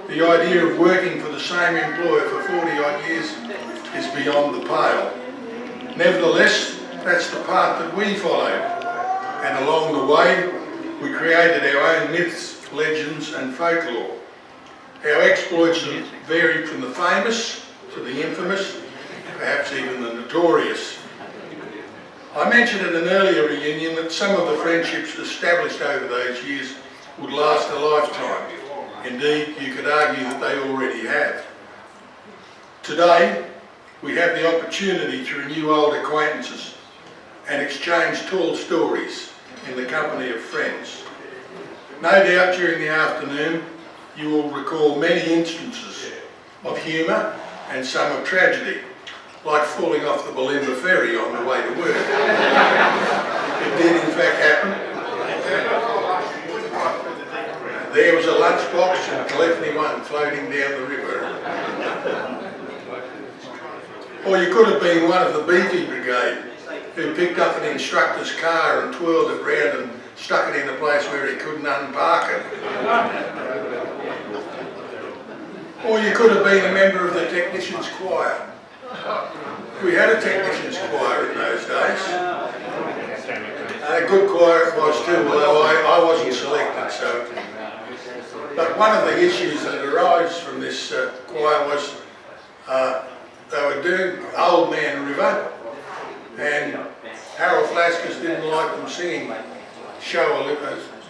The idea of working for the same employer for 40 odd years is beyond the pale. Nevertheless, that's the path that we followed, and along the way we created our own myths, legends and folklore. Our exploits have varied from the famous to the infamous, perhaps even the notorious. I mentioned at an earlier reunion that some of the friendships established over those years would last a lifetime. Indeed, you could argue that they already have. Today, we have the opportunity to renew old acquaintances and exchange tall stories in the company of friends. No doubt during the afternoon you will recall many instances of humour and some of tragedy, like falling off the Bulimba ferry on the way to work. It did in fact happen. There was a lunchbox and Calethny 1 floating down the river. Or you could have been one of the Beefy Brigade who picked up an instructor's car and twirled it round and stuck it in a place where he couldn't unpark it. Or you could have been a member of the technicians' choir. We had a technicians' choir in those days. A good choir it was too, although I wasn't selected. So. But one of the issues that arose from this choir was they were doing Old Man River, and Harold Flaskers didn't like them singing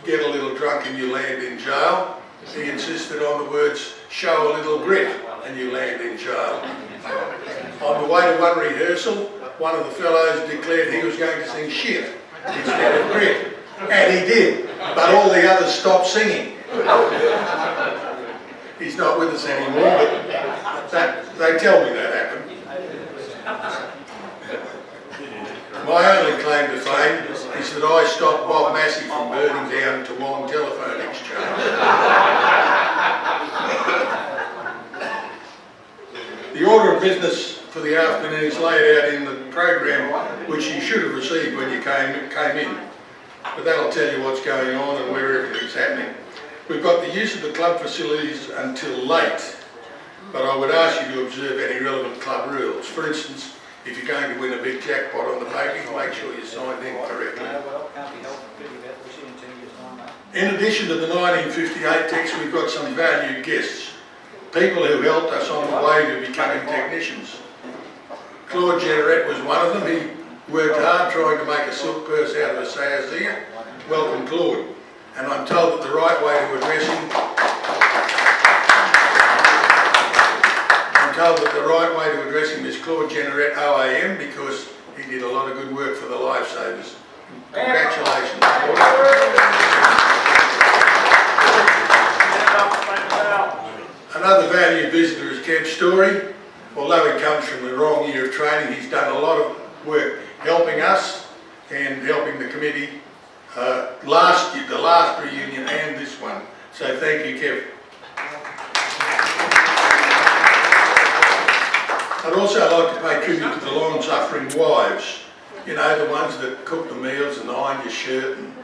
Get a Little Drunk and You Land in Jail. He insisted on the words Show a Little Grit and You Land in Jail. On the way to one rehearsal, one of the fellows declared he was going to sing shit instead of grit, and he did, but all the others stopped singing. He's not with us anymore, but they tell me that happened. My only claim to fame is that I stopped Bob Massey from burning down Toowong Telephone Exchange. The order of business for the afternoon is laid out in the program, which you should have received when you came in. But that'll tell you what's going on and where everything's happening. We've got the use of the club facilities until late, but I would ask you to observe any relevant club rules. For instance, if you're going to win a big jackpot on the pokies, make sure you're signed in correctly. In addition to the 1958 text, we've got some valued guests, people who helped us on the way to becoming technicians. Claude Generette was one of them. He worked hard trying to make a silk purse out of a sow's ear. Welcome, Claude. And I'm told that the right way to address him is Claude Generette OAM, because he did a lot of good work for the lifesavers. Congratulations, Claude. Another valued visitor is Kev Story. Although he comes from the wrong year of training, he's done a lot of work helping us and helping the committee last year, the last reunion and this one. So thank you, Kev. I'd also like to pay tribute to the long-suffering wives. You know, the ones that cook the meals and iron your shirt and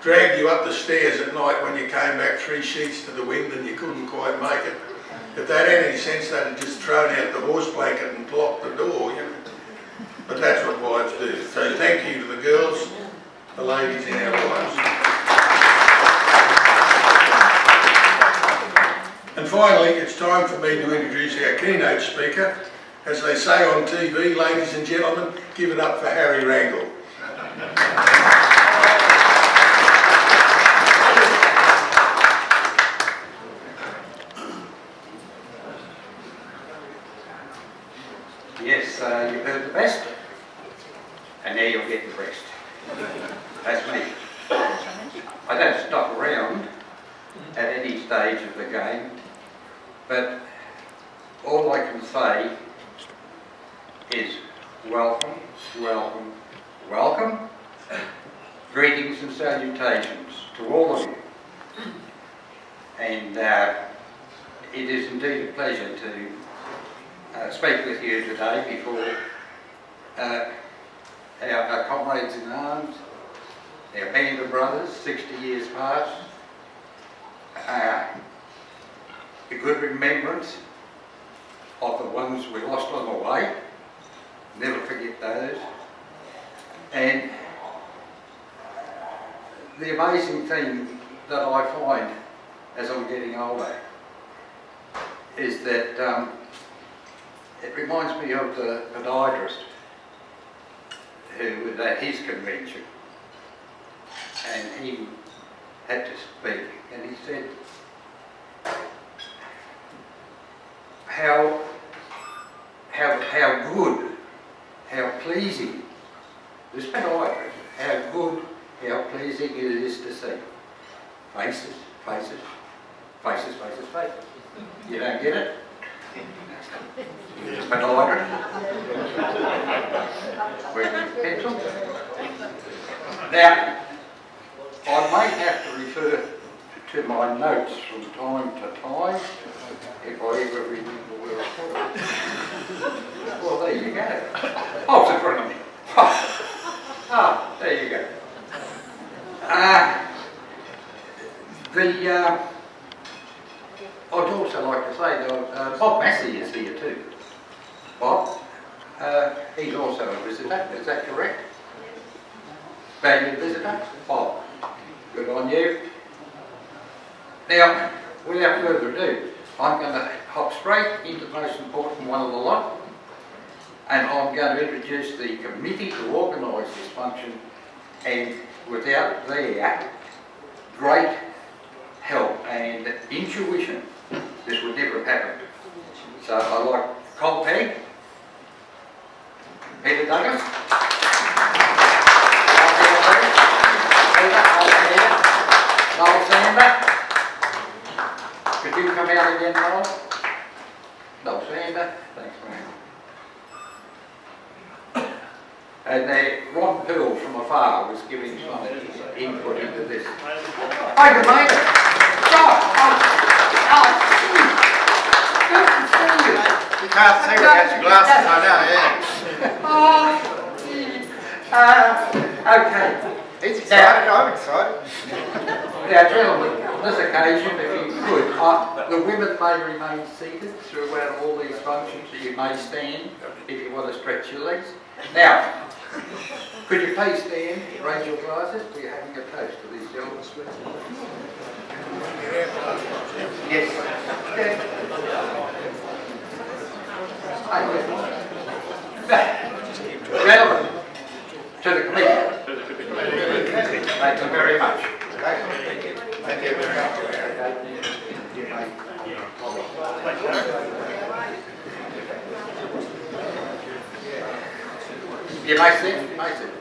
dragged you up the stairs at night when you came back 3 sheets to the wind and you couldn't quite make it. If they'd had any sense, they'd have just thrown out the horse blanket and locked the door, you know. But that's what wives do. So thank you to the girls, the ladies in our lives. And finally, it's time for me to introduce our keynote speaker. As they say on TV, ladies and gentlemen, give it up for Harry Rangel. Yes, you've heard the best, and now you'll get the rest. That's me. I don't stop around at any stage of the game, but all I can say is welcome, welcome, welcome. Greetings and salutations to all of you. And it is indeed a pleasure to speak with you today before our comrades in arms, our band of brothers, 60 years past. a good remembrance of the ones we lost on the way. Never forget those. And the amazing thing that I find as I'm getting older is that it reminds me of the podiatrist who was at his convention, and he had to speak, and he said how good, how pleasing, this podiatrist, how good, how pleasing it is to see faces, faces, faces, faces, faces. You don't get it? Podiatrist. With your pencil. Now, I may have to refer to my notes from time to time if I ever remember where I put it. Well, there you go. Oh, it's in front of me. Ah, there you go. I'd also like to say that Bob Massey is here too. Bob, he's also a visitor, is that correct? Valued visitor? Bob, good on you. Now, without further ado, I'm going to hop straight into the most important one of the lot, and I'm going to introduce the committee to organise this function, and without their great help and intuition, this would never have happened. So I'd like Col Pegg, Peter Douglas, Noel Sander. Could you come out again, Noel? Noel Sander, thanks man. And Ron Pearl from afar was giving some input into this. Hi, good mate. Good to see you. You can't see without your glasses, I know, yeah. Okay. He's excited, I'm excited. Now, gentlemen, on this occasion, if you could, the women may remain seated throughout all these functions, so you may stand if you want to stretch your legs. Now, could you please stand, raise your glasses, we're having a toast to these gentlemen. Yes. Gentlemen, to the committee. Thank you very much. Thank you very much. You may sit, you may sit.